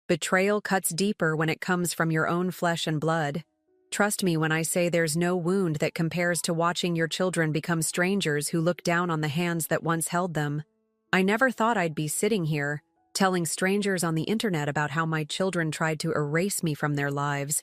Betrayal cuts deeper when it comes from your own flesh and blood. Trust me when I say there's no wound that compares to watching your children become strangers who look down on the hands that once held them. I never thought I'd be sitting here, telling strangers on the internet about how my children tried to erase me from their lives,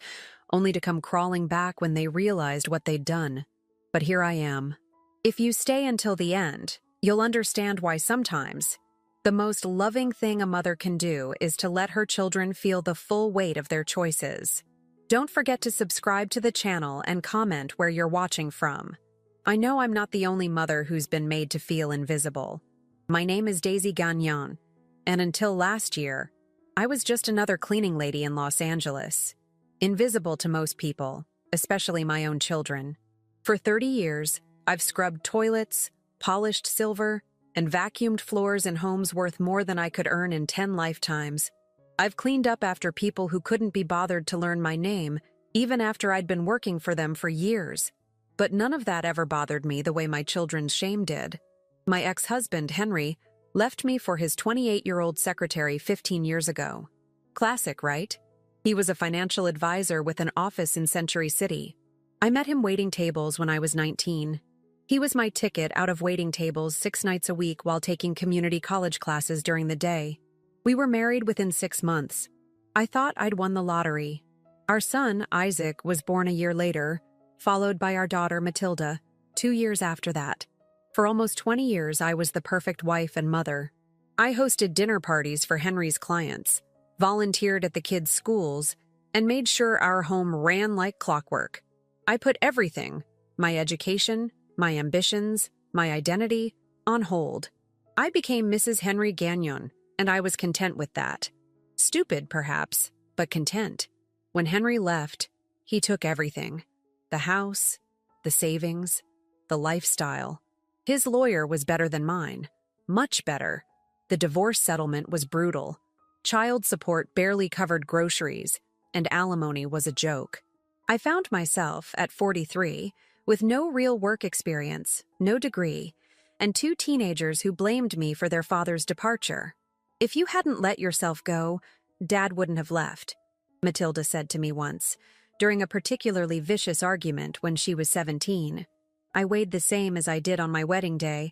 only to come crawling back when they realized what they'd done. But here I am. If you stay until the end, you'll understand why sometimes the most loving thing a mother can do is to let her children feel the full weight of their choices. Don't forget to subscribe to the channel and comment where you're watching from. I know I'm not the only mother who's been made to feel invisible. My name is Daisy Gagnon, and until last year, I was just another cleaning lady in Los Angeles. Invisible to most people, especially my own children. For 30 years, I've scrubbed toilets, polished silver, and vacuumed floors in homes worth more than I could earn in 10 lifetimes. I've cleaned up after people who couldn't be bothered to learn my name, even after I'd been working for them for years. But none of that ever bothered me the way my children's shame did. My ex-husband, Henry, left me for his 28-year-old secretary 15 years ago. Classic, right? He was a financial advisor with an office in Century City. I met him waiting tables when I was 19. He was my ticket out of waiting tables 6 nights a week while taking community college classes during the day. We were married within 6 months. I thought I'd won the lottery. Our son, Isaac, was born a year later, followed by our daughter, Matilda, 2 years after that. For almost 20 years, I was the perfect wife and mother. I hosted dinner parties for Henry's clients, volunteered at the kids' schools, and made sure our home ran like clockwork. I put everything, my education, my ambitions, my identity, on hold. I became Mrs. Henry Gagnon, and I was content with that. Stupid, perhaps, but content. When Henry left, he took everything. The house, the savings, the lifestyle. His lawyer was better than mine. Much better. The divorce settlement was brutal. Child support barely covered groceries, and alimony was a joke. I found myself, at 43, with no real work experience, no degree, and 2 teenagers who blamed me for their father's departure. If you hadn't let yourself go, Dad wouldn't have left, Matilda said to me once, during a particularly vicious argument when she was 17. I weighed the same as I did on my wedding day,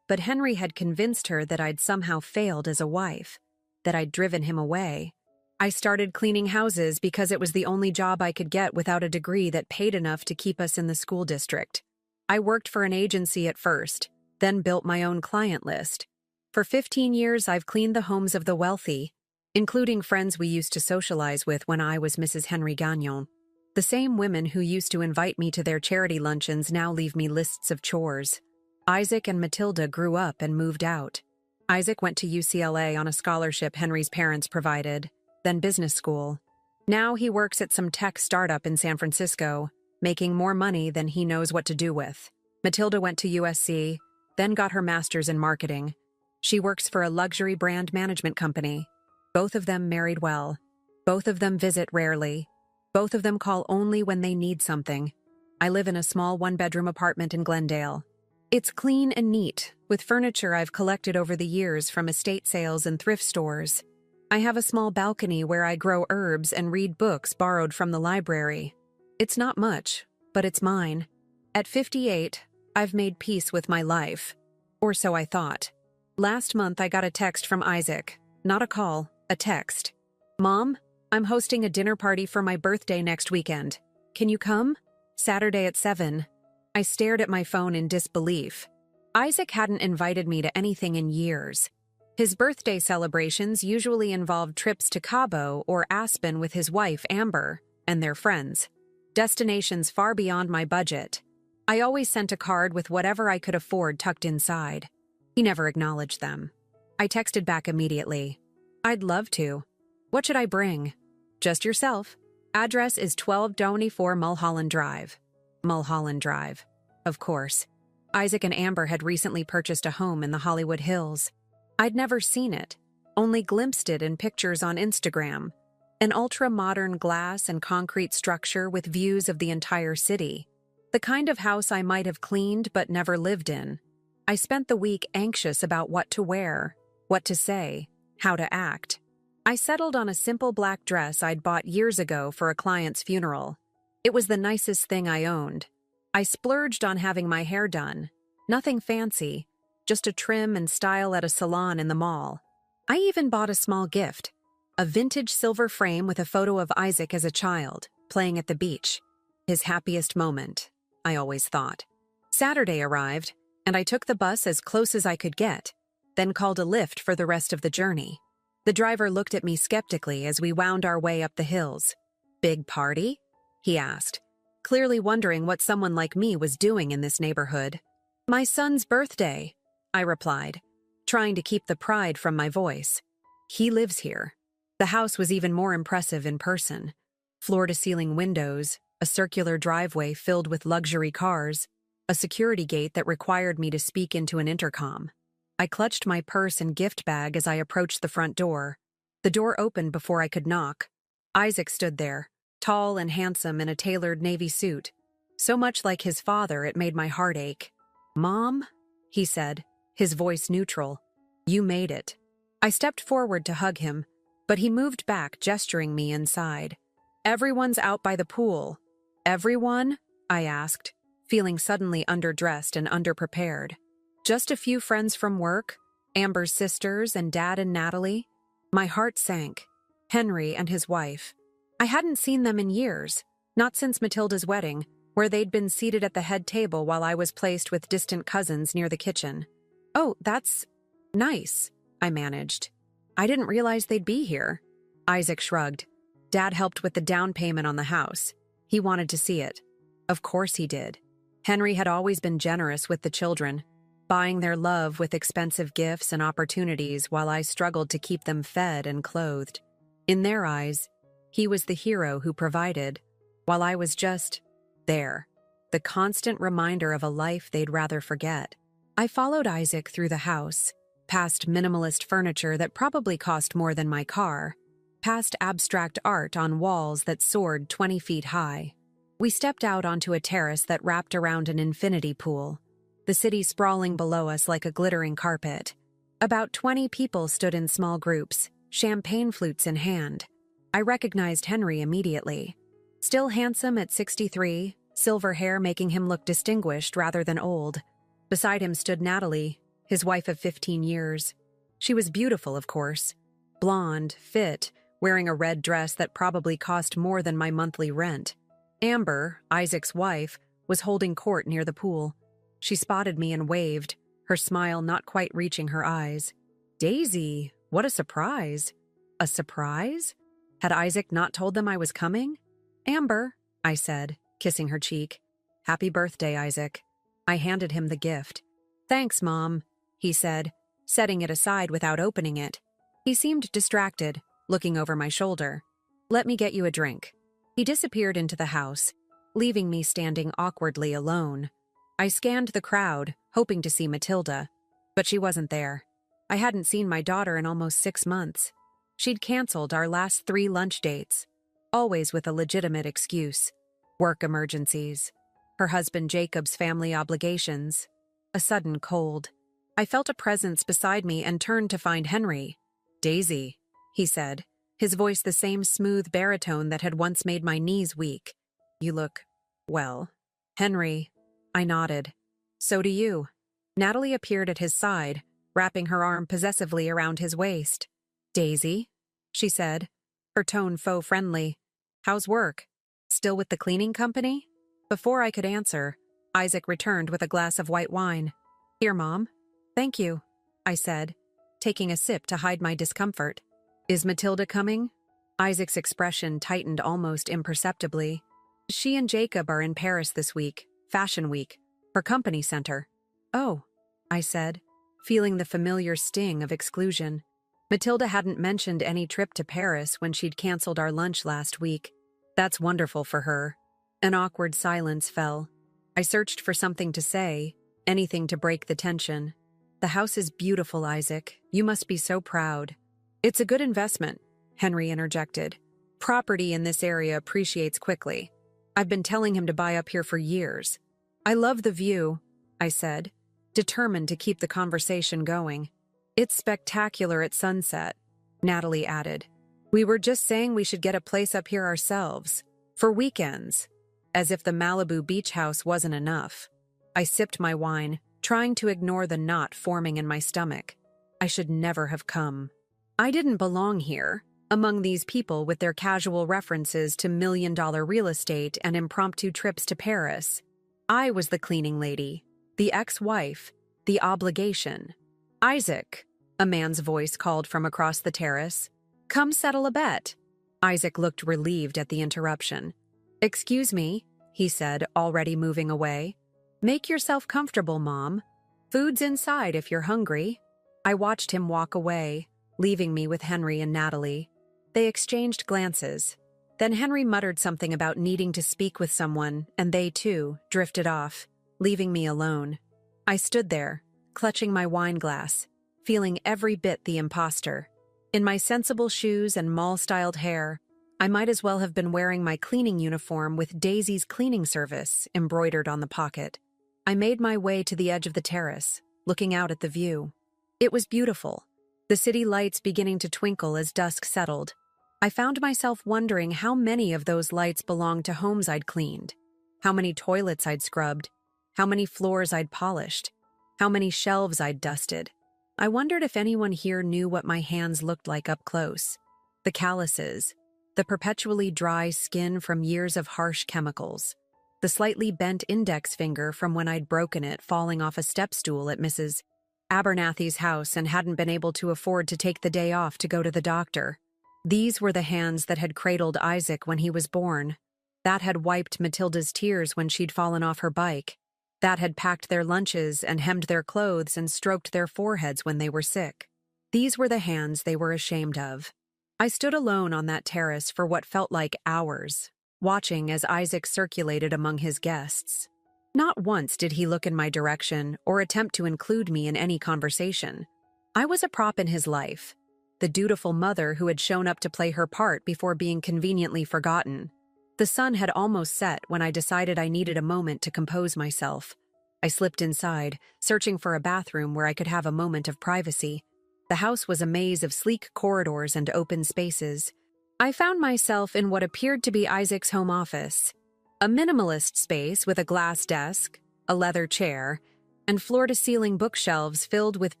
but Henry had convinced her that I'd somehow failed as a wife, that I'd driven him away. I started cleaning houses because it was the only job I could get without a degree that paid enough to keep us in the school district. I worked for an agency at first, then built my own client list. For 15 years, I've cleaned the homes of the wealthy, including friends we used to socialize with when I was Mrs. Henry Gagnon. The same women who used to invite me to their charity luncheons now leave me lists of chores. Isaac and Matilda grew up and moved out. Isaac went to UCLA on a scholarship Henry's parents provided, then business school. Now he works at some tech startup in San Francisco, making more money than he knows what to do with. Matilda went to USC, then got her master's in marketing. She works for a luxury brand management company. Both of them married well. Both of them visit rarely. Both of them call only when they need something. I live in a small 1-bedroom apartment in Glendale. It's clean and neat, with furniture I've collected over the years from estate sales and thrift stores. I have a small balcony where I grow herbs and read books borrowed from the library. It's not much, but it's mine. At 58, I've made peace with my life. Or so I thought. Last month I got a text from Isaac. Not a call, a text. "Mom, I'm hosting a dinner party for my birthday next weekend. Can you come? Saturday at 7. I stared at my phone in disbelief. Isaac hadn't invited me to anything in years. His birthday celebrations usually involved trips to Cabo or Aspen with his wife, Amber, and their friends. Destinations far beyond my budget. I always sent a card with whatever I could afford tucked inside. He never acknowledged them. I texted back immediately. "I'd love to. What should I bring?" "Just yourself. Address is 1224 Mulholland Drive." Mulholland Drive. Of course. Isaac and Amber had recently purchased a home in the Hollywood Hills. I'd never seen it, only glimpsed it in pictures on Instagram. An ultra-modern glass and concrete structure with views of the entire city. The kind of house I might have cleaned but never lived in. I spent the week anxious about what to wear, what to say, how to act. I settled on a simple black dress I'd bought years ago for a client's funeral. It was the nicest thing I owned. I splurged on having my hair done. Nothing fancy, just a trim and style at a salon in the mall. I even bought a small gift, a vintage silver frame with a photo of Isaac as a child, playing at the beach. His happiest moment, I always thought. Saturday arrived, and I took the bus as close as I could get, then called a Lyft for the rest of the journey. The driver looked at me skeptically as we wound our way up the hills. "Big party?" he asked, clearly wondering what someone like me was doing in this neighborhood. "My son's birthday," I replied, trying to keep the pride from my voice. "He lives here." The house was even more impressive in person. Floor-to-ceiling windows, a circular driveway filled with luxury cars, a security gate that required me to speak into an intercom. I clutched my purse and gift bag as I approached the front door. The door opened before I could knock. Isaac stood there, tall and handsome in a tailored navy suit. So much like his father, it made my heart ache. "Mom?" he said, his voice neutral. "You made it." I stepped forward to hug him, but he moved back, gesturing me inside. "Everyone's out by the pool." "Everyone?" I asked, feeling suddenly underdressed and underprepared. "Just a few friends from work, Amber's sisters and Dad and Natalie." My heart sank. Henry and his wife. I hadn't seen them in years, not since Matilda's wedding, where they'd been seated at the head table while I was placed with distant cousins near the kitchen. "Oh, that's nice," I managed. "I didn't realize they'd be here." Isaac shrugged. "Dad helped with the down payment on the house. He wanted to see it." Of course he did. Henry had always been generous with the children, buying their love with expensive gifts and opportunities while I struggled to keep them fed and clothed. In their eyes, he was the hero who provided, while I was just there, the constant reminder of a life they'd rather forget. I followed Isaac through the house, past minimalist furniture that probably cost more than my car, past abstract art on walls that soared 20 feet high. We stepped out onto a terrace that wrapped around an infinity pool, the city sprawling below us like a glittering carpet. About 20 people stood in small groups, champagne flutes in hand. I recognized Henry immediately. Still handsome at 63, silver hair making him look distinguished rather than old. Beside him stood Natalie, his wife of 15 years. She was beautiful, of course. Blonde, fit, wearing a red dress that probably cost more than my monthly rent. Amber, Isaac's wife, was holding court near the pool. She spotted me and waved, her smile not quite reaching her eyes. "Daisy, what a surprise." A surprise? Had Isaac not told them I was coming? "Amber," I said, kissing her cheek. "Happy birthday, Isaac." I handed him the gift. "Thanks, Mom," he said, setting it aside without opening it. He seemed distracted, looking over my shoulder. "Let me get you a drink." He disappeared into the house, leaving me standing awkwardly alone. I scanned the crowd, hoping to see Matilda, but she wasn't there. I hadn't seen my daughter in almost 6 months. She'd canceled our last 3 lunch dates, always with a legitimate excuse. Work emergencies. Her husband Jacob's family obligations. A sudden cold. I felt a presence beside me and turned to find Henry. "Daisy," he said, his voice the same smooth baritone that had once made my knees weak. "You look, well." "Henry." I nodded. "So do you." Natalie appeared at his side, wrapping her arm possessively around his waist. "Daisy," she said, her tone faux friendly. "How's work? Still with the cleaning company?" Before I could answer, Isaac returned with a glass of white wine. "Here, Mom." "Thank you," I said, taking a sip to hide my discomfort. "Is Matilda coming?" Isaac's expression tightened almost imperceptibly. "She and Jacob are in Paris this week, Fashion Week, her company center." "Oh," I said, feeling the familiar sting of exclusion. Matilda hadn't mentioned any trip to Paris when she'd canceled our lunch last week. That's wonderful for her. An awkward silence fell. I searched for something to say, anything to break the tension. "The house is beautiful, Isaac. You must be so proud." "It's a good investment," Henry interjected. "Property in this area appreciates quickly. I've been telling him to buy up here for years." "I love the view," I said, determined to keep the conversation going. "It's spectacular at sunset," Natalie added, We were just saying we should get a place up here ourselves. For weekends. As if the Malibu beach house wasn't enough. I sipped my wine, trying to ignore the knot forming in my stomach. I should never have come. I didn't belong here, among these people with their casual references to million-dollar real estate and impromptu trips to Paris. I was the cleaning lady, the ex-wife, the obligation. Isaac, a man's voice called from across the terrace. Come settle a bet. Isaac looked relieved at the interruption. Excuse me, he said, already moving away. Make yourself comfortable, Mom. Food's inside if you're hungry. I watched him walk away, leaving me with Henry and Natalie. They exchanged glances. Then Henry muttered something about needing to speak with someone, and they, too, drifted off, leaving me alone. I stood there, clutching my wine glass, feeling every bit the imposter. In my sensible shoes and mall-styled hair, I might as well have been wearing my cleaning uniform with Daisy's cleaning service embroidered on the pocket. I made my way to the edge of the terrace, looking out at the view. It was beautiful, the city lights beginning to twinkle as dusk settled. I found myself wondering how many of those lights belonged to homes I'd cleaned, how many toilets I'd scrubbed, how many floors I'd polished, how many shelves I'd dusted. I wondered if anyone here knew what my hands looked like up close. The calluses, the perpetually dry skin from years of harsh chemicals, the slightly bent index finger from when I'd broken it falling off a step stool at Mrs. Abernathy's house and hadn't been able to afford to take the day off to go to the doctor. These were the hands that had cradled Isaac when he was born, that had wiped Matilda's tears when she'd fallen off her bike, that had packed their lunches and hemmed their clothes and stroked their foreheads when they were sick. These were the hands they were ashamed of. I stood alone on that terrace for what felt like hours, watching as Isaac circulated among his guests. Not once did he look in my direction or attempt to include me in any conversation. I was a prop in his life, the dutiful mother who had shown up to play her part before being conveniently forgotten. The sun had almost set when I decided I needed a moment to compose myself. I slipped inside, searching for a bathroom where I could have a moment of privacy. The house was a maze of sleek corridors and open spaces. I found myself in what appeared to be Isaac's home office, a minimalist space with a glass desk, a leather chair, and floor-to-ceiling bookshelves filled with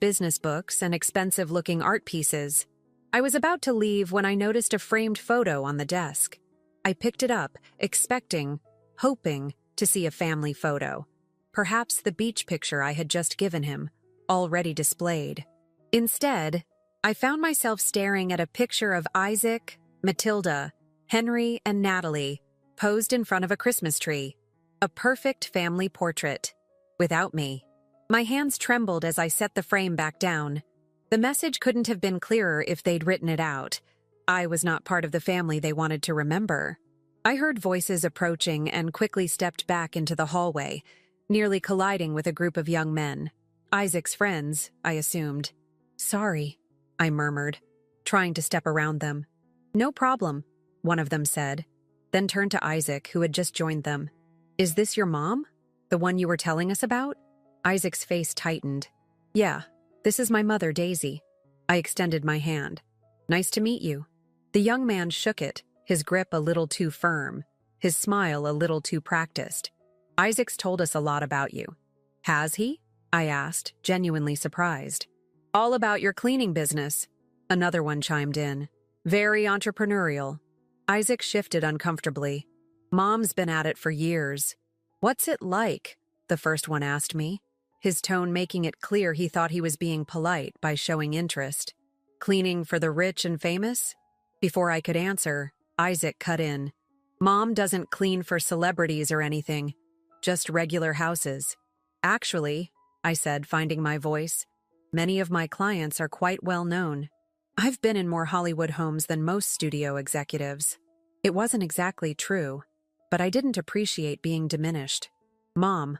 business books and expensive-looking art pieces. I was about to leave when I noticed a framed photo on the desk. I picked it up, expecting, hoping, to see a family photo. Perhaps the beach picture I had just given him, already displayed. Instead, I found myself staring at a picture of Isaac, Matilda, Henry, and Natalie, posed in front of a Christmas tree. A perfect family portrait. Without me. My hands trembled as I set the frame back down. The message couldn't have been clearer if they'd written it out. I was not part of the family they wanted to remember. I heard voices approaching and quickly stepped back into the hallway, nearly colliding with a group of young men. Isaac's friends, I assumed. Sorry, I murmured, trying to step around them. No problem, one of them said, then turned to Isaac, who had just joined them. Is this your mom? The one you were telling us about? Isaac's face tightened. Yeah, this is my mother, Daisy. I extended my hand. Nice to meet you. The young man shook it, his grip a little too firm, his smile a little too practiced. Isaac's told us a lot about you. Has he? I asked, genuinely surprised. All about your cleaning business. Another one chimed in. Very entrepreneurial. Isaac shifted uncomfortably. Mom's been at it for years. What's it like? The first one asked me, his tone making it clear he thought he was being polite by showing interest. Cleaning for the rich and famous? Before I could answer, Isaac cut in. Mom doesn't clean for celebrities or anything, just regular houses. Actually, I said, finding my voice, many of my clients are quite well known. I've been in more Hollywood homes than most studio executives. It wasn't exactly true, but I didn't appreciate being diminished. Mom,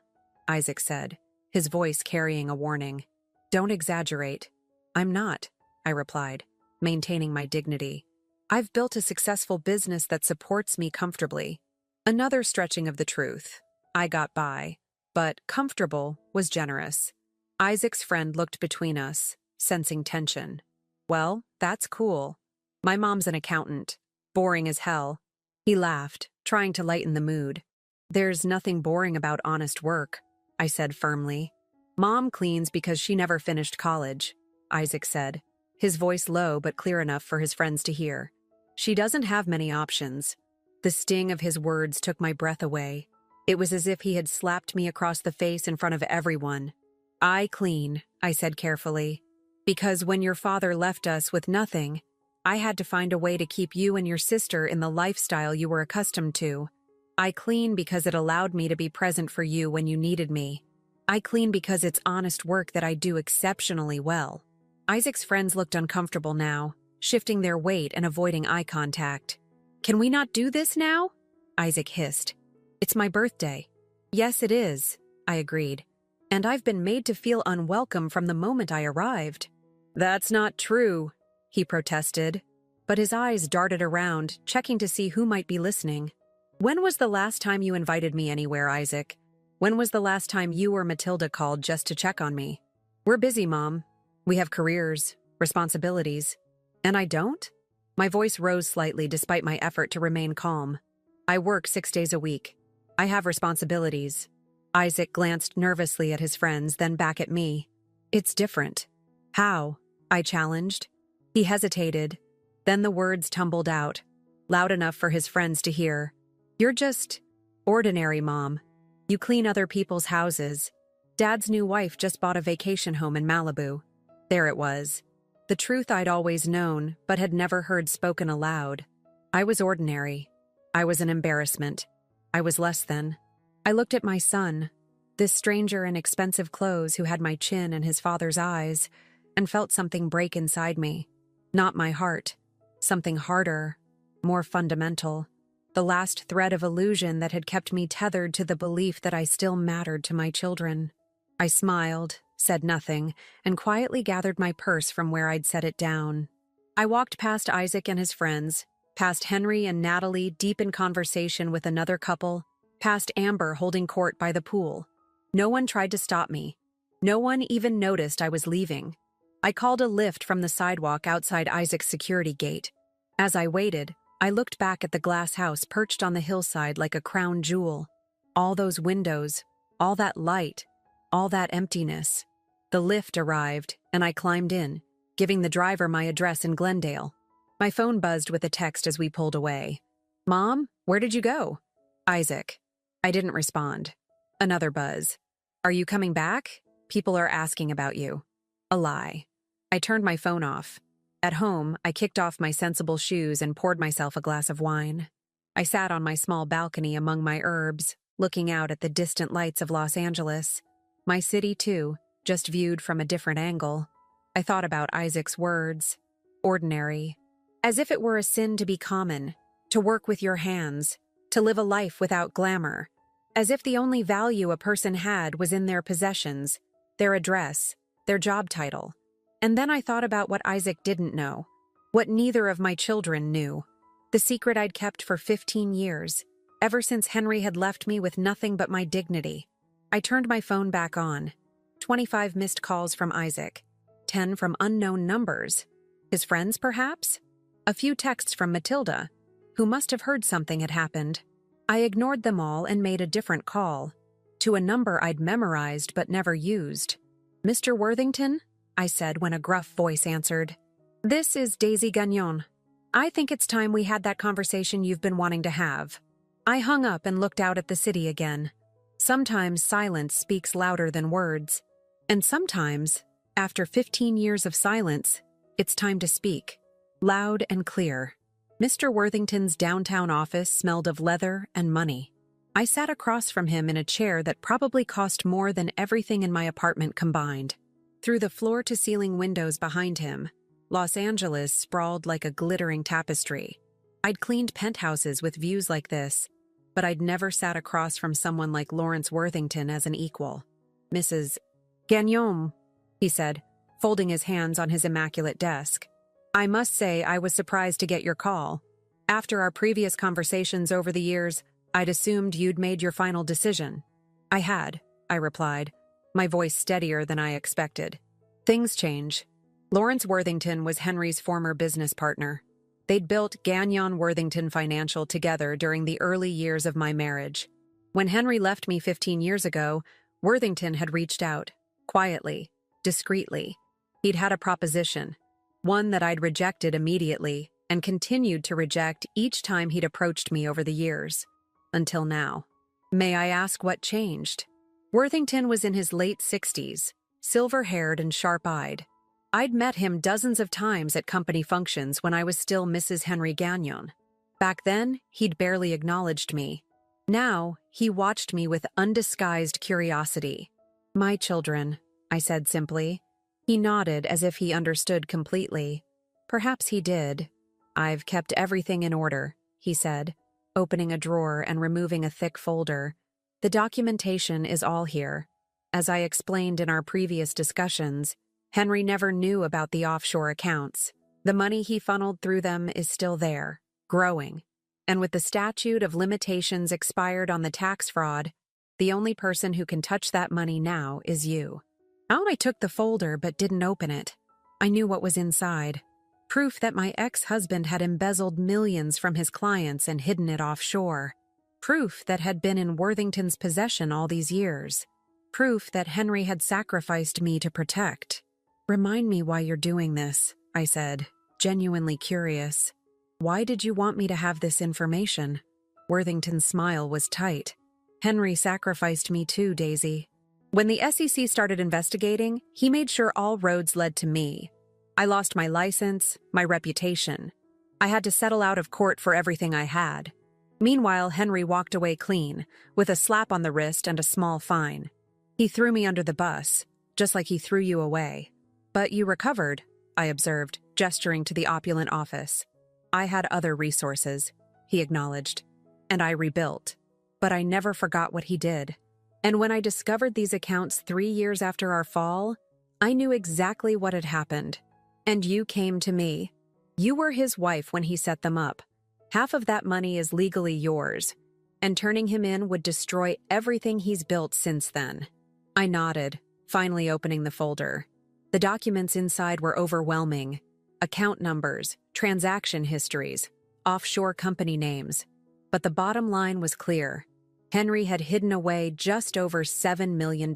Isaac said, his voice carrying a warning. Don't exaggerate. I'm not, I replied, maintaining my dignity. I've built a successful business that supports me comfortably. Another stretching of the truth. I got by, but comfortable was generous. Isaac's friend looked between us, sensing tension. Well, that's cool. My mom's an accountant. Boring as hell. He laughed, trying to lighten the mood. There's nothing boring about honest work, I said firmly. Mom cleans because she never finished college, Isaac said, his voice low but clear enough for his friends to hear. She doesn't have many options. The sting of his words took my breath away. It was as if he had slapped me across the face in front of everyone. I clean, I said carefully, because when your father left us with nothing, I had to find a way to keep you and your sister in the lifestyle you were accustomed to. I clean because it allowed me to be present for you when you needed me. I clean because it's honest work that I do exceptionally well. Isaac's friends looked uncomfortable now, shifting their weight and avoiding eye contact. Can we not do this now? Isaac hissed. It's my birthday. Yes, it is, I agreed. And I've been made to feel unwelcome from the moment I arrived. That's not true, he protested, but his eyes darted around, checking to see who might be listening. When was the last time you invited me anywhere, Isaac? When was the last time you or Matilda called just to check on me? We're busy, Mom. We have careers, responsibilities. And I don't? My voice rose slightly despite my effort to remain calm. I work 6 days a week. I have responsibilities. Isaac glanced nervously at his friends, then back at me. It's different. How? I challenged. He hesitated. Then the words tumbled out, loud enough for his friends to hear. You're just ordinary, Mom. You clean other people's houses. Dad's new wife just bought a vacation home in Malibu. There it was. The truth I'd always known, but had never heard spoken aloud. I was ordinary. I was an embarrassment. I was less than. I looked at my son, this stranger in expensive clothes who had my chin and his father's eyes, and felt something break inside me. Not my heart. Something harder, more fundamental. The last thread of illusion that had kept me tethered to the belief that I still mattered to my children. I smiled, said nothing, and quietly gathered my purse from where I'd set it down. I walked past Isaac and his friends, past Henry and Natalie deep in conversation with another couple, past Amber holding court by the pool. No one tried to stop me. No one even noticed I was leaving. I called a lift from the sidewalk outside Isaac's security gate. As I waited, I looked back at the glass house perched on the hillside like a crown jewel. All those windows, all that light, all that emptiness. The lift arrived, and I climbed in, giving the driver my address in Glendale. My phone buzzed with a text as we pulled away. Mom, where did you go? Isaac. I didn't respond. Another buzz. Are you coming back? People are asking about you. A lie. I turned my phone off. At home, I kicked off my sensible shoes and poured myself a glass of wine. I sat on my small balcony among my herbs, looking out at the distant lights of Los Angeles. My city, too, just viewed from a different angle. I thought about Isaac's words. Ordinary. As if it were a sin to be common, to work with your hands, to live a life without glamour. As if the only value a person had was in their possessions, their address, their job title. And then I thought about what Isaac didn't know, what neither of my children knew, the secret I'd kept for 15 years, ever since Henry had left me with nothing but my dignity. I turned my phone back on. 25 missed calls from Isaac, 10 from unknown numbers. His friends, perhaps? A few texts from Matilda, who must have heard something had happened. I ignored them all and made a different call, to a number I'd memorized but never used. Mr. Worthington? I said when a gruff voice answered. This is Daisy Gagnon. I think it's time we had that conversation you've been wanting to have. I hung up and looked out at the city again. Sometimes silence speaks louder than words. And sometimes, after 15 years of silence, it's time to speak. Loud and clear. Mr. Worthington's downtown office smelled of leather and money. I sat across from him in a chair that probably cost more than everything in my apartment combined. Through the floor-to-ceiling windows behind him, Los Angeles sprawled like a glittering tapestry. I'd cleaned penthouses with views like this, but I'd never sat across from someone like Lawrence Worthington as an equal. Mrs. Gagnon, he said, folding his hands on his immaculate desk. I must say I was surprised to get your call. After our previous conversations over the years, I'd assumed you'd made your final decision. I had, I replied, my voice steadier than I expected. Things change. Lawrence Worthington was Henry's former business partner. They'd built Gagnon Worthington Financial together during the early years of my marriage. When Henry left me 15 years ago, Worthington had reached out, quietly, discreetly. He'd had a proposition, one that I'd rejected immediately and continued to reject each time he'd approached me over the years. Until now. May I ask what changed? Worthington was in his late 60s, silver-haired and sharp-eyed. I'd met him dozens of times at company functions when I was still Mrs. Henry Gagnon. Back then, he'd barely acknowledged me. Now, he watched me with undisguised curiosity. "My children," I said simply. He nodded as if he understood completely. Perhaps he did. "I've kept everything in order," he said, opening a drawer and removing a thick folder. "The documentation is all here. As I explained in our previous discussions, Henry never knew about the offshore accounts. The money he funneled through them is still there, growing. And with the statute of limitations expired on the tax fraud, the only person who can touch that money now is you." Out I took the folder but didn't open it. I knew what was inside. Proof that my ex-husband had embezzled millions from his clients and hidden it offshore. Proof that had been in Worthington's possession all these years. Proof that Henry had sacrificed me to protect. "Remind me why you're doing this," I said, genuinely curious. "Why did you want me to have this information?" Worthington's smile was tight. "Henry sacrificed me too, Daisy. When the SEC started investigating, he made sure all roads led to me. I lost my license, my reputation. I had to settle out of court for everything I had. Meanwhile, Henry walked away clean, with a slap on the wrist and a small fine. He threw me under the bus, just like he threw you away. But you recovered," I observed, gesturing to the opulent office. "I had other resources," he acknowledged, "and I rebuilt. But I never forgot what he did. And when I discovered these accounts 3 years after our fall, I knew exactly what had happened. And you came to me. You were his wife when he set them up. Half of that money is legally yours, and turning him in would destroy everything he's built since then." I nodded, finally opening the folder. The documents inside were overwhelming. Account numbers, transaction histories, offshore company names. But the bottom line was clear. Henry had hidden away just over $7 million.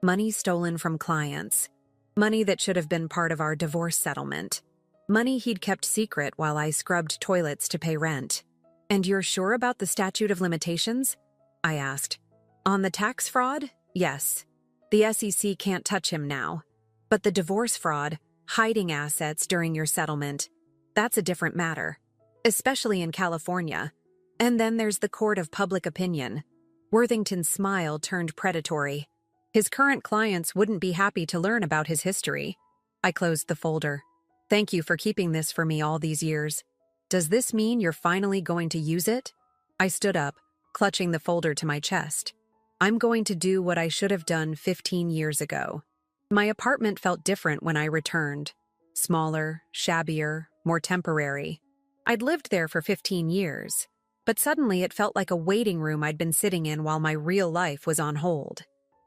Money stolen from clients. Money that should have been part of our divorce settlement. Money he'd kept secret while I scrubbed toilets to pay rent. "And you're sure about the statute of limitations?" I asked. "On the tax fraud? Yes. The SEC can't touch him now. But the divorce fraud, hiding assets during your settlement, that's a different matter. Especially in California. And then there's the court of public opinion." Worthington's smile turned predatory. His current clients wouldn't be happy to learn about his history. I closed the folder. "Thank you for keeping this for me all these years. Does this mean you're finally going to use it?" I stood up, clutching the folder to my chest. "I'm going to do what I should have done 15 years ago." My apartment felt different when I returned. Smaller, shabbier, more temporary. I'd lived there for 15 years, but suddenly it felt like a waiting room I'd been sitting in while my real life was on hold.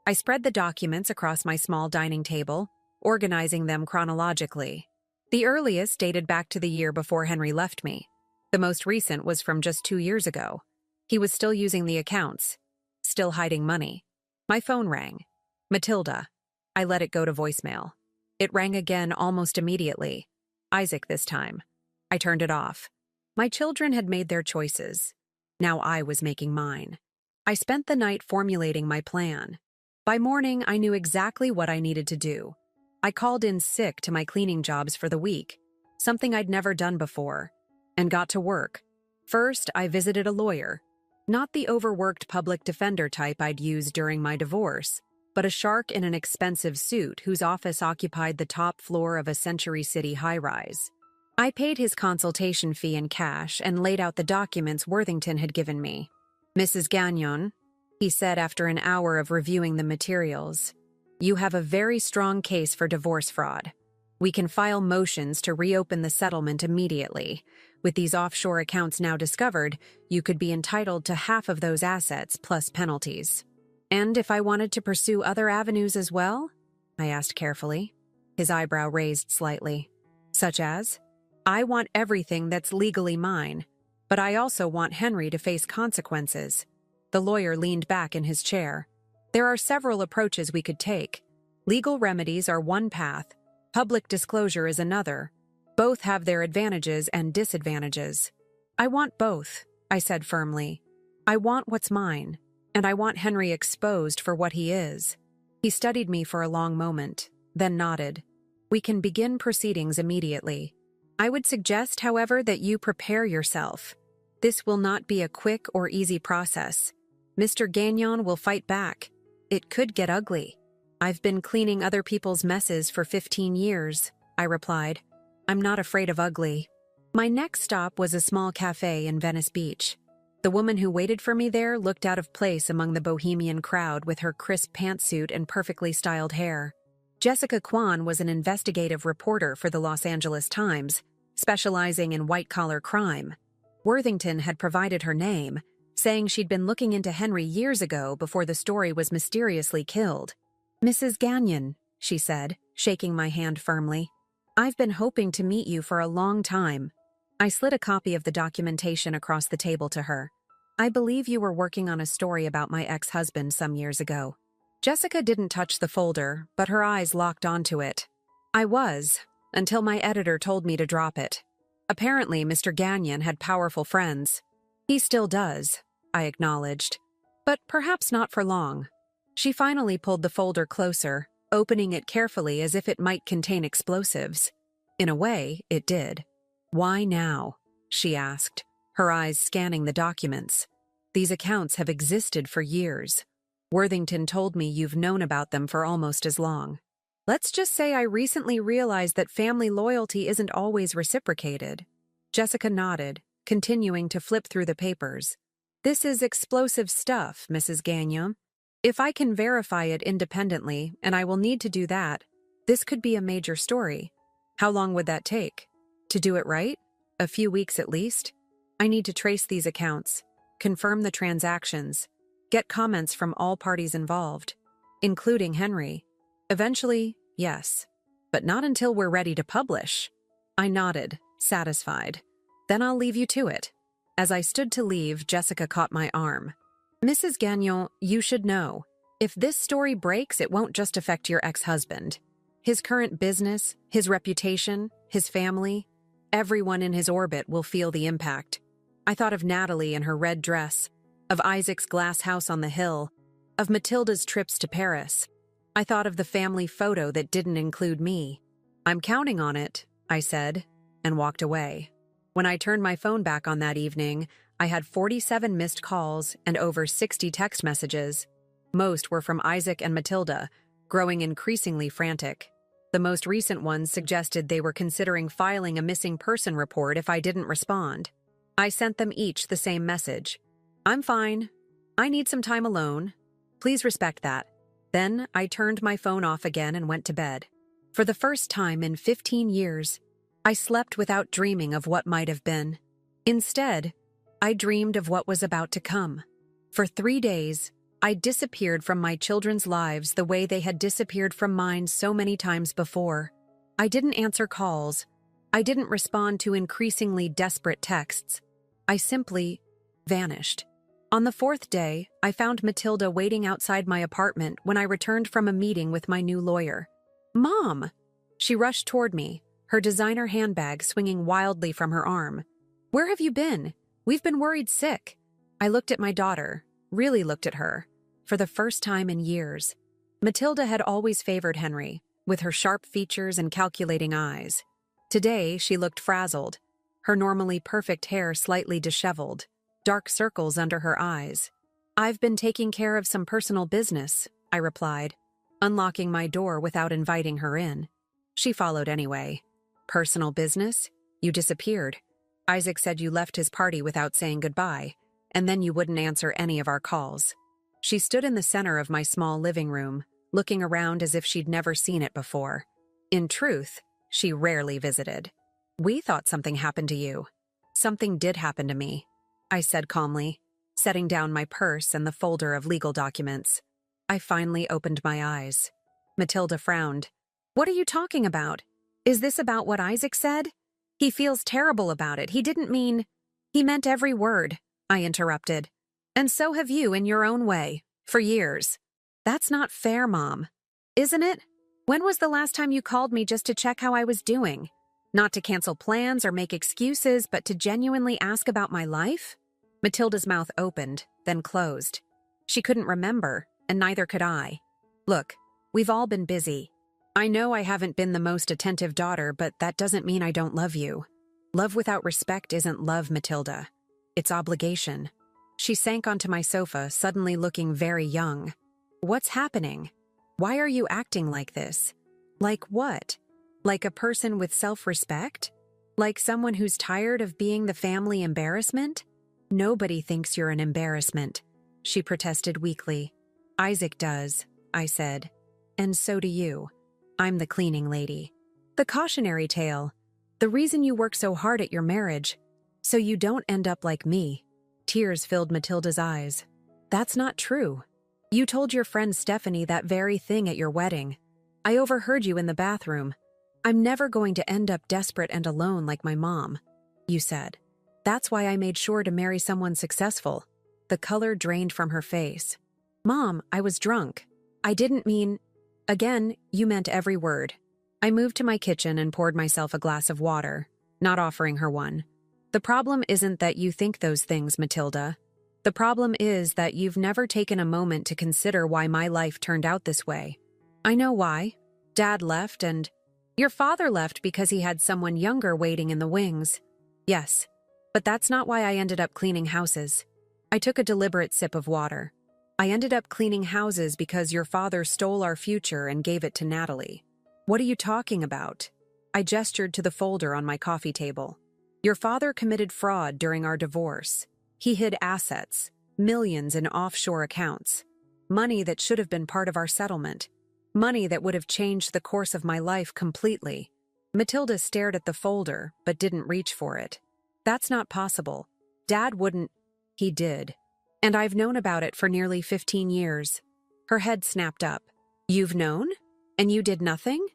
I spread the documents across my small dining table, organizing them chronologically. The earliest dated back to the year before Henry left me. The most recent was from just 2 years ago. He was still using the accounts, still hiding money. My phone rang. Matilda. I let it go to voicemail. It rang again almost immediately. Isaac this time. I turned it off. My children had made their choices. Now I was making mine. I spent the night formulating my plan. By morning, I knew exactly what I needed to do. I called in sick to my cleaning jobs for the week, something I'd never done before, and got to work. First, I visited a lawyer. Not the overworked public defender type I'd used during my divorce, but a shark in an expensive suit whose office occupied the top floor of a Century City high-rise. I paid his consultation fee in cash and laid out the documents Worthington had given me. "Mrs. Gagnon," he said after an hour of reviewing the materials, "you have a very strong case for divorce fraud. We can file motions to reopen the settlement immediately. With these offshore accounts now discovered, you could be entitled to half of those assets plus penalties. And if I wanted to pursue other avenues as well?" I asked carefully. His eyebrow raised slightly. "Such as?" I want everything that's legally mine, but I also want Henry to face consequences. The lawyer leaned back in his chair. There are several approaches we could take. Legal remedies are one path, public disclosure is another. Both have their advantages and disadvantages. I want both, I said firmly. I want what's mine, and I want Henry exposed for what he is. He studied me for a long moment, then nodded. We can begin proceedings immediately. I would suggest, however, that you prepare yourself. This will not be a quick or easy process. Mr. Gagnon will fight back. It could get ugly. I've been cleaning other people's messes for 15 years, I replied. I'm not afraid of ugly. My next stop was a small cafe in Venice Beach. The woman who waited for me there looked out of place among the bohemian crowd with her crisp pantsuit and perfectly styled hair. Jessica Kwan was an investigative reporter for the Los Angeles Times, specializing in white-collar crime. Worthington had provided her name, saying she'd been looking into Henry years ago before the story was mysteriously killed. Mrs. Gagnon, she said, shaking my hand firmly. I've been hoping to meet you for a long time. I slid a copy of the documentation across the table to her. I believe you were working on a story about my ex-husband some years ago. Jessica didn't touch the folder, but her eyes locked onto it. I was, until my editor told me to drop it. Apparently, Mr. Gagnon had powerful friends. He still does, I acknowledged. But perhaps not for long. She finally pulled the folder closer, opening it carefully as if it might contain explosives. In a way, it did. Why now? She asked, her eyes scanning the documents. These accounts have existed for years. Worthington told me you've known about them for almost as long. Let's just say I recently realized that family loyalty isn't always reciprocated. Jessica nodded, continuing to flip through the papers. This is explosive stuff, Mrs. Gagnon. If I can verify it independently, and I will need to do that, this could be a major story. How long would that take? To do it right? A few weeks at least? I need to trace these accounts, confirm the transactions, get comments from all parties involved, including Henry. Eventually, yes, but not until we're ready to publish. I nodded, satisfied. Then I'll leave you to it. As I stood to leave, Jessica caught my arm. Mrs. Gagnon, you should know. If this story breaks, it won't just affect your ex-husband. His current business, his reputation, his family, everyone in his orbit will feel the impact. I thought of Natalie in her red dress, of Isaac's glass house on the hill, of Matilda's trips to Paris. I thought of the family photo that didn't include me. I'm counting on it, I said, and walked away. When I turned my phone back on that evening, I had 47 missed calls and over 60 text messages. Most were from Isaac and Matilda, growing increasingly frantic. The most recent ones suggested they were considering filing a missing person report if I didn't respond. I sent them each the same message. I'm fine. I need some time alone. Please respect that. Then I turned my phone off again and went to bed. For the first time in 15 years, I slept without dreaming of what might have been. Instead, I dreamed of what was about to come. For 3 days, I disappeared from my children's lives the way they had disappeared from mine so many times before. I didn't answer calls. I didn't respond to increasingly desperate texts. I simply vanished. On the 4th day, I found Matilda waiting outside my apartment when I returned from a meeting with my new lawyer. Mom! She rushed toward me, her designer handbag swinging wildly from her arm. Where have you been? We've been worried sick. I looked at my daughter, really looked at her, for the first time in years. Matilda had always favored Henry, with her sharp features and calculating eyes. Today, she looked frazzled, her normally perfect hair slightly disheveled, dark circles under her eyes. I've been taking care of some personal business, I replied, unlocking my door without inviting her in. She followed anyway. Personal business? You disappeared. Isaac said you left his party without saying goodbye, and then you wouldn't answer any of our calls. She stood in the center of my small living room, looking around as if she'd never seen it before. In truth, she rarely visited. We thought something happened to you. Something did happen to me, I said calmly, setting down my purse and the folder of legal documents. I finally opened my eyes. Matilda frowned. What are you talking about? Is this about what Isaac said? He feels terrible about it. He meant every word, I interrupted. And so have you in your own way, for years. That's not fair, Mom. Isn't it? When was the last time you called me just to check how I was doing? Not to cancel plans or make excuses, but to genuinely ask about my life? Matilda's mouth opened, then closed. She couldn't remember, and neither could I. Look, we've all been busy. I know I haven't been the most attentive daughter, but that doesn't mean I don't love you. Love without respect isn't love, Matilda. It's obligation. She sank onto my sofa, suddenly looking very young. What's happening? Why are you acting like this? Like what? Like a person with self-respect? Like someone who's tired of being the family embarrassment? Nobody thinks you're an embarrassment, she protested weakly. Isaac does, I said. And so do you. I'm the cleaning lady. The cautionary tale. The reason you work so hard at your marriage. So you don't end up like me. Tears filled Matilda's eyes. That's not true. You told your friend Stephanie that very thing at your wedding. I overheard you in the bathroom. I'm never going to end up desperate and alone like my mom, you said. That's why I made sure to marry someone successful. The color drained from her face. Mom, I was drunk. I didn't mean... Again, you meant every word. I moved to my kitchen and poured myself a glass of water, not offering her one. The problem isn't that you think those things, Matilda. The problem is that you've never taken a moment to consider why my life turned out this way. I know why. Dad left and... Your father left because he had someone younger waiting in the wings. Yes, but that's not why I ended up cleaning houses. I took a deliberate sip of water. I ended up cleaning houses because your father stole our future and gave it to Natalie. What are you talking about? I gestured to the folder on my coffee table. Your father committed fraud during our divorce. He hid assets, millions in offshore accounts. Money that should have been part of our settlement. Money that would have changed the course of my life completely. Matilda stared at the folder, but didn't reach for it. That's not possible. Dad wouldn't... He did. And I've known about it for nearly 15 years. Her head snapped up. You've known? And you did nothing?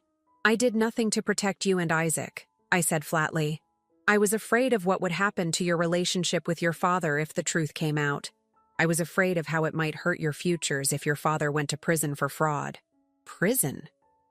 I did nothing to protect you and Isaac, I said flatly. I was afraid of what would happen to your relationship with your father if the truth came out. I was afraid of how it might hurt your futures if your father went to prison for fraud. Prison?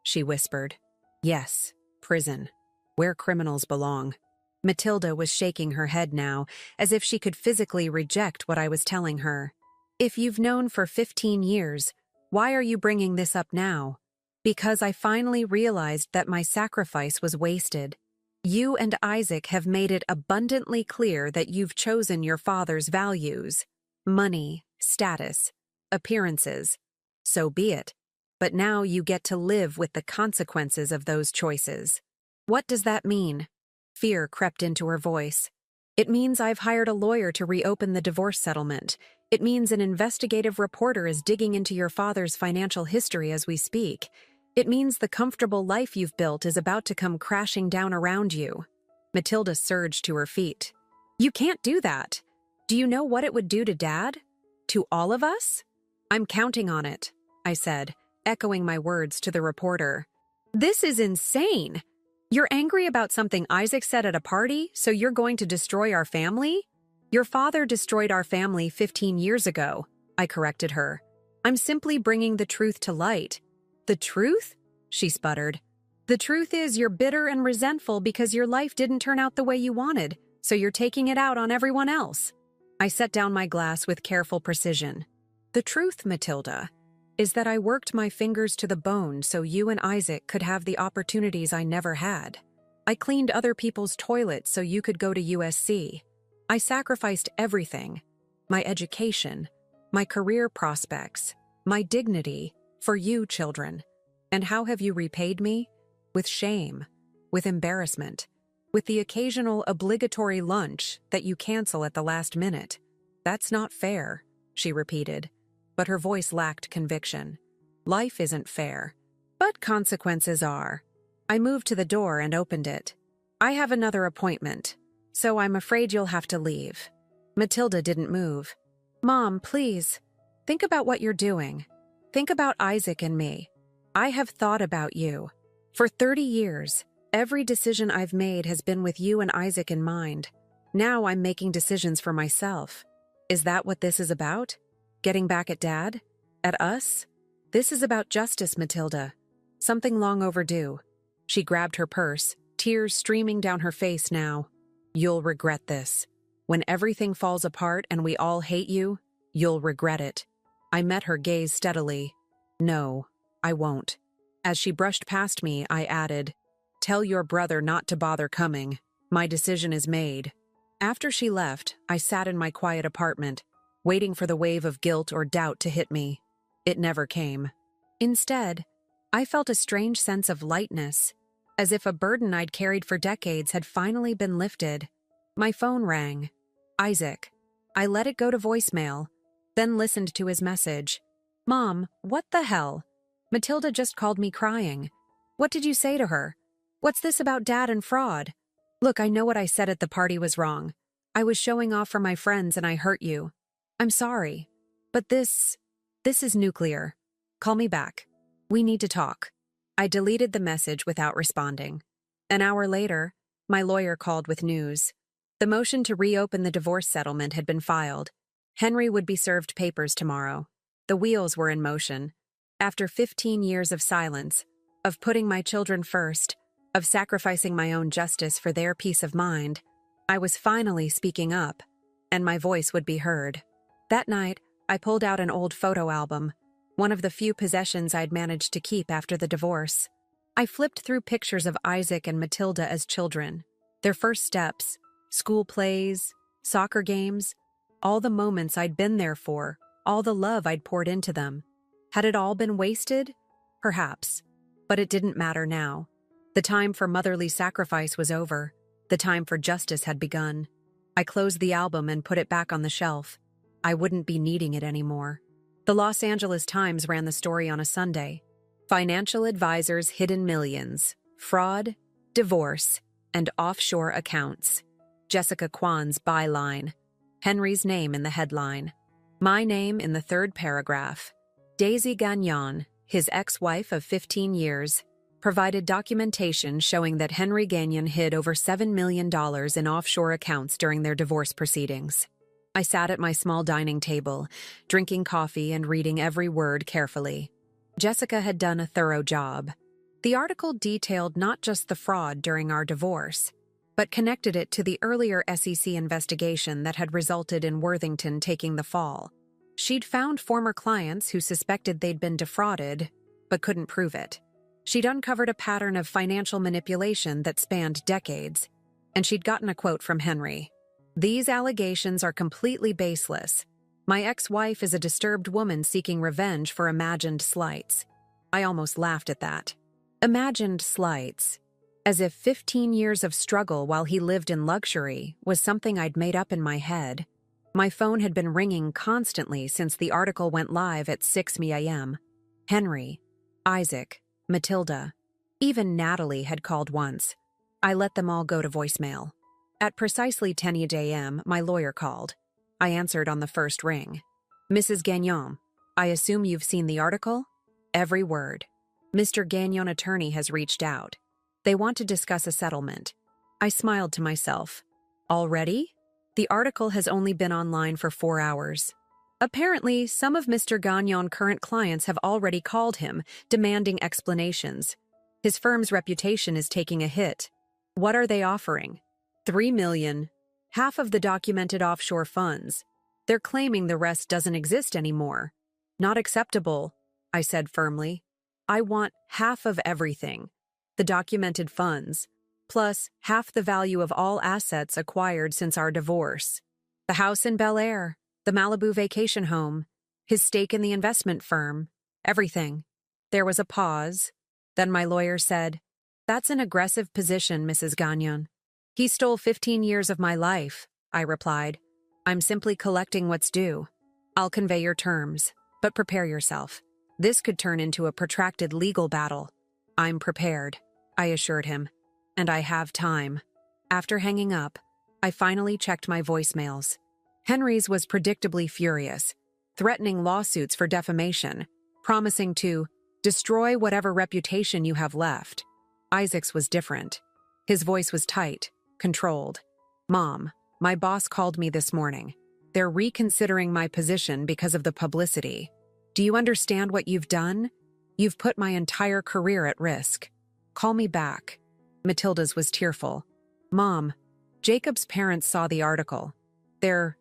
She whispered. Yes, prison. Where criminals belong. Matilda was shaking her head now, as if she could physically reject what I was telling her. If you've known for 15 years, why are you bringing this up now? Because I finally realized that my sacrifice was wasted. You and Isaac have made it abundantly clear that you've chosen your father's values. Money, status, appearances. So be it. But now you get to live with the consequences of those choices. What does that mean? Fear crept into her voice. It means I've hired a lawyer to reopen the divorce settlement. It means an investigative reporter is digging into your father's financial history as we speak. It means the comfortable life you've built is about to come crashing down around you. Matilda surged to her feet. You can't do that. Do you know what it would do to Dad? To all of us? I'm counting on it, I said, echoing my words to the reporter. This is insane. You're angry about something Isaac said at a party, so you're going to destroy our family? Your father destroyed our family 15 years ago, I corrected her. I'm simply bringing the truth to light. The truth? She sputtered. The truth is you're bitter and resentful because your life didn't turn out the way you wanted, so you're taking it out on everyone else. I set down my glass with careful precision. The truth, Matilda, is that I worked my fingers to the bone so you and Isaac could have the opportunities I never had. I cleaned other people's toilets so you could go to USC. I sacrificed everything. My education, my career prospects, my dignity, for you children. And how have you repaid me? With shame, with embarrassment, with the occasional obligatory lunch that you cancel at the last minute. That's not fair, she repeated. But her voice lacked conviction. Life isn't fair, but consequences are. I moved to the door and opened it. I have another appointment, so I'm afraid you'll have to leave. Matilda didn't move. Mom, please, think about what you're doing. Think about Isaac and me. I have thought about you. For 30 years, Every decision I've made has been with you and Isaac in mind. Now I'm making decisions for myself. Is that what this is about? Getting back at Dad? At us? This is about justice, Matilda. Something long overdue. She grabbed her purse, tears streaming down her face now. You'll regret this. When everything falls apart and we all hate you, you'll regret it. I met her gaze steadily. No, I won't. As she brushed past me, I added, Tell your brother not to bother coming. My decision is made. After she left, I sat in my quiet apartment, waiting for the wave of guilt or doubt to hit me. It never came. Instead, I felt a strange sense of lightness, as if a burden I'd carried for decades had finally been lifted. My phone rang. Isaac. I let it go to voicemail, then listened to his message. Mom, what the hell? Matilda just called me crying. What did you say to her? What's this about Dad and fraud? Look, I know what I said at the party was wrong. I was showing off for my friends and I hurt you. I'm sorry. But this is nuclear. Call me back. We need to talk. I deleted the message without responding. An hour later, my lawyer called with news. The motion to reopen the divorce settlement had been filed. Henry would be served papers tomorrow. The wheels were in motion. After 15 years of silence, of putting my children first, of sacrificing my own justice for their peace of mind, I was finally speaking up, and my voice would be heard. That night, I pulled out an old photo album, one of the few possessions I'd managed to keep after the divorce. I flipped through pictures of Isaac and Matilda as children, their first steps, school plays, soccer games, all the moments I'd been there for, all the love I'd poured into them. Had it all been wasted? Perhaps. But it didn't matter now. The time for motherly sacrifice was over. The time for justice had begun. I closed the album and put it back on the shelf. I wouldn't be needing it anymore. The Los Angeles Times ran the story on a Sunday. Financial advisors hidden millions, fraud, divorce, and offshore accounts. Jessica Kwan's byline. Henry's name in the headline. My name in the third paragraph. Daisy Gagnon, his ex-wife of 15 years, provided documentation showing that Henry Gagnon hid over $7 million in offshore accounts during their divorce proceedings. I sat at my small dining table, drinking coffee and reading every word carefully. Jessica had done a thorough job. The article detailed not just the fraud during our divorce, but connected it to the earlier SEC investigation that had resulted in Worthington taking the fall. She'd found former clients who suspected they'd been defrauded, but couldn't prove it. She'd uncovered a pattern of financial manipulation that spanned decades, and she'd gotten a quote from Henry. These allegations are completely baseless. My ex-wife is a disturbed woman seeking revenge for imagined slights. I almost laughed at that. Imagined slights. As if 15 years of struggle while he lived in luxury was something I'd made up in my head. My phone had been ringing constantly since the article went live at 6 a.m. Henry, Isaac, Matilda, even Natalie had called once. I let them all go to voicemail. At precisely 10 a.m., my lawyer called. I answered on the first ring. Mrs. Gagnon, I assume you've seen the article? Every word. Mr. Gagnon attorney has reached out. They want to discuss a settlement. I smiled to myself. Already? The article has only been online for 4 hours. Apparently, some of Mr. Gagnon's current clients have already called him, demanding explanations. His firm's reputation is taking a hit. What are they offering? $3 million. Half of the documented offshore funds. They're claiming the rest doesn't exist anymore. Not acceptable, I said firmly. I want half of everything. The documented funds, plus half the value of all assets acquired since our divorce. The house in Bel Air, the Malibu vacation home, his stake in the investment firm, everything. There was a pause. Then my lawyer said, That's an aggressive position, Mrs. Gagnon. He stole 15 years of my life, I replied. I'm simply collecting what's due. I'll convey your terms, but prepare yourself. This could turn into a protracted legal battle. I'm prepared, I assured him. And I have time. After hanging up, I finally checked my voicemails. Henry's was predictably furious, threatening lawsuits for defamation, promising to destroy whatever reputation you have left. Isaac's was different. His voice was tight, controlled. "Mom, my boss called me this morning. They're reconsidering my position because of the publicity. Do you understand what you've done? You've put my entire career at risk. Call me back." Matilda's was tearful. "Mom, Jacob's parents saw the article. They're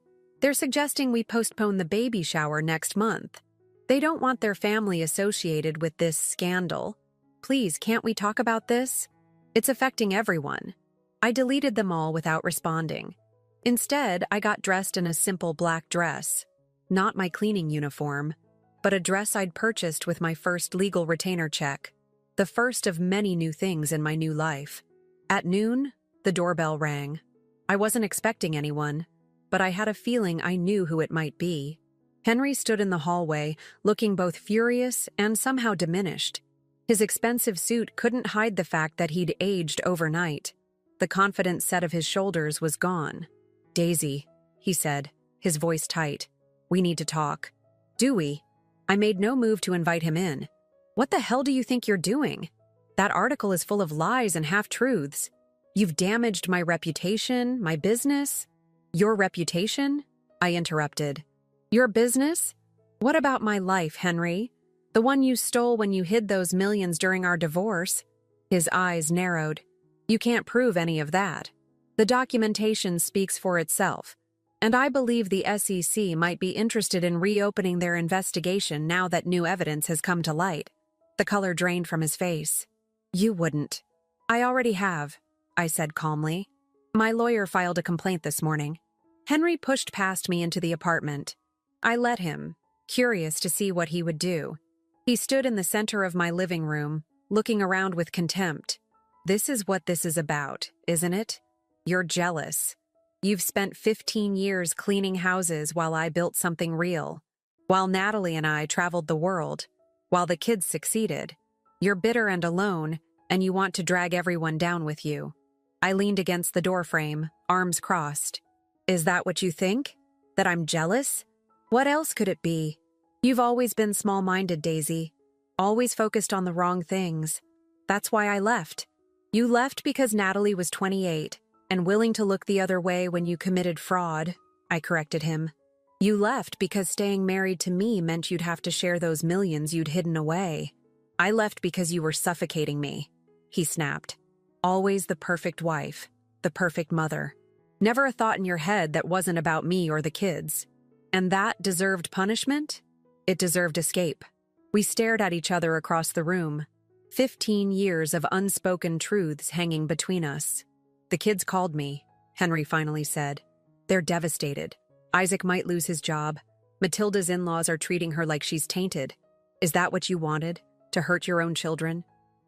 suggesting we postpone the baby shower next month. They don't want their family associated with this scandal. Please, can't we talk about this? It's affecting everyone." I deleted them all without responding. Instead, I got dressed in a simple black dress. Not my cleaning uniform, but a dress I'd purchased with my first legal retainer check. The first of many new things in my new life. At noon, the doorbell rang. I wasn't expecting anyone, but I had a feeling I knew who it might be. Henry stood in the hallway, looking both furious and somehow diminished. His expensive suit couldn't hide the fact that he'd aged overnight. The confident set of his shoulders was gone. "Daisy," he said, his voice tight. "We need to talk." "Do we?" I made no move to invite him in. "What the hell do you think you're doing? That article is full of lies and half-truths. You've damaged my reputation, my business." "Your reputation?" I interrupted. "Your business? What about my life, Henry? The one you stole when you hid those millions during our divorce?" His eyes narrowed. "You can't prove any of that. The documentation speaks for itself, and I believe the SEC might be interested in reopening their investigation now that new evidence has come to light." The color drained from his face. "You wouldn't." "I already have," I said calmly. "My lawyer filed a complaint this morning." Henry pushed past me into the apartment. I let him, curious to see what he would do. He stood in the center of my living room, looking around with contempt. "This is what this is about, isn't it? You're jealous. You've spent 15 years cleaning houses while I built something real. While Natalie and I traveled the world. While the kids succeeded. You're bitter and alone, and you want to drag everyone down with you." I leaned against the doorframe, arms crossed. "Is that what you think? That I'm jealous? What else could it be? You've always been small-minded, Daisy. Always focused on the wrong things. That's why I left. You left because Natalie was 28 and willing to look the other way when you committed fraud," I corrected him. "You left because staying married to me meant you'd have to share those millions you'd hidden away. I left because you were suffocating me," he snapped. "Always the perfect wife, the perfect mother. Never a thought in your head that wasn't about me or the kids. And that deserved punishment? It deserved escape." We stared at each other across the room. 15 years of unspoken truths hanging between us. "The kids called me," Henry finally said. "They're devastated. Isaac might lose his job. Matilda's in-laws are treating her like she's tainted. Is that what you wanted? To hurt your own children?"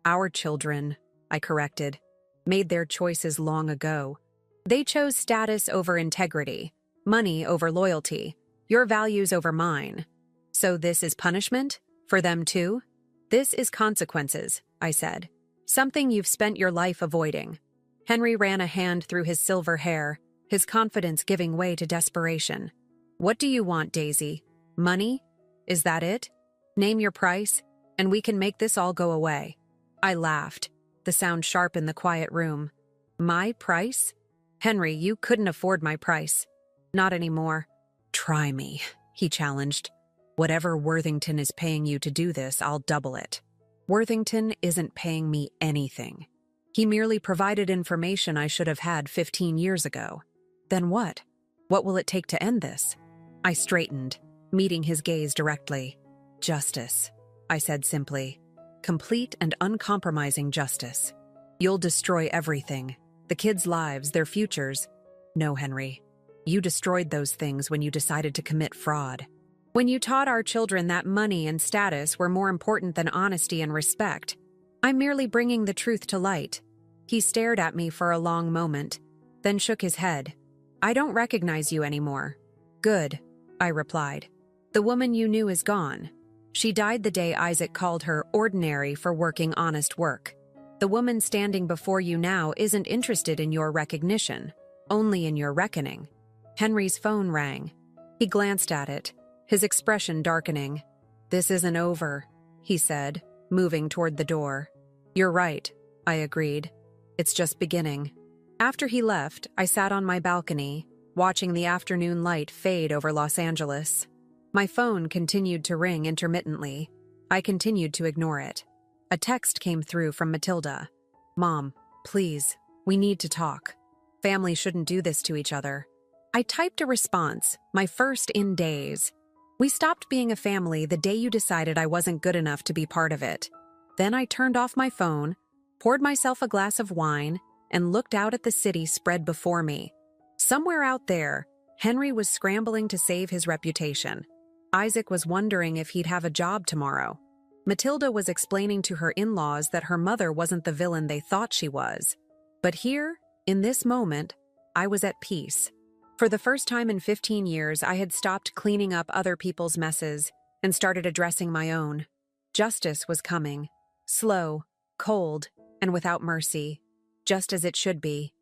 "Our children," I corrected, "made their choices long ago. They chose status over integrity, money over loyalty, your values over mine. So this is punishment? For them too?" "This is consequences," I said. "Something you've spent your life avoiding." Henry ran a hand through his silver hair, his confidence giving way to desperation. "What do you want, Daisy? Money? Is that it? Name your price, and we can make this all go away." I laughed, the sound sharp in the quiet room. "My price? Henry, you couldn't afford my price. Not anymore." "Try me," he challenged. "Whatever Worthington is paying you to do this, I'll double it." "Worthington isn't paying me anything. He merely provided information I should have had 15 years ago." "Then what? What will it take to end this?" I straightened, meeting his gaze directly. "Justice," I said simply. "Complete and uncompromising justice. You'll destroy everything. The kids' lives, their futures." "No, Henry. You destroyed those things when you decided to commit fraud. When you taught our children that money and status were more important than honesty and respect. I'm merely bringing the truth to light." He stared at me for a long moment, then shook his head. "I don't recognize you anymore." "Good," I replied. "The woman you knew is gone. She died the day Isaac called her ordinary for working honest work. The woman standing before you now isn't interested in your recognition, only in your reckoning." Henry's phone rang. He glanced at it, his expression darkening. "This isn't over," he said, moving toward the door. "You're right. I agreed. It's just beginning. After he left, I sat on my balcony, watching the afternoon light fade over Los Angeles. My phone continued to ring intermittently. I continued to ignore it. A text came through from Matilda. "Mom, please, we need to talk. Family shouldn't do this to each other." I typed a response, my first in days. "We stopped being a family the day you decided I wasn't good enough to be part of it." Then I turned off my phone, poured myself a glass of wine, and looked out at the city spread before me. Somewhere out there, Henry was scrambling to save his reputation. Isaac was wondering if he'd have a job tomorrow. Matilda was explaining to her in-laws that her mother wasn't the villain they thought she was. But here, in this moment, I was at peace. For the first time in 15 years, I had stopped cleaning up other people's messes and started addressing my own. Justice was coming. Slow, cold, and without mercy. Just as it should be.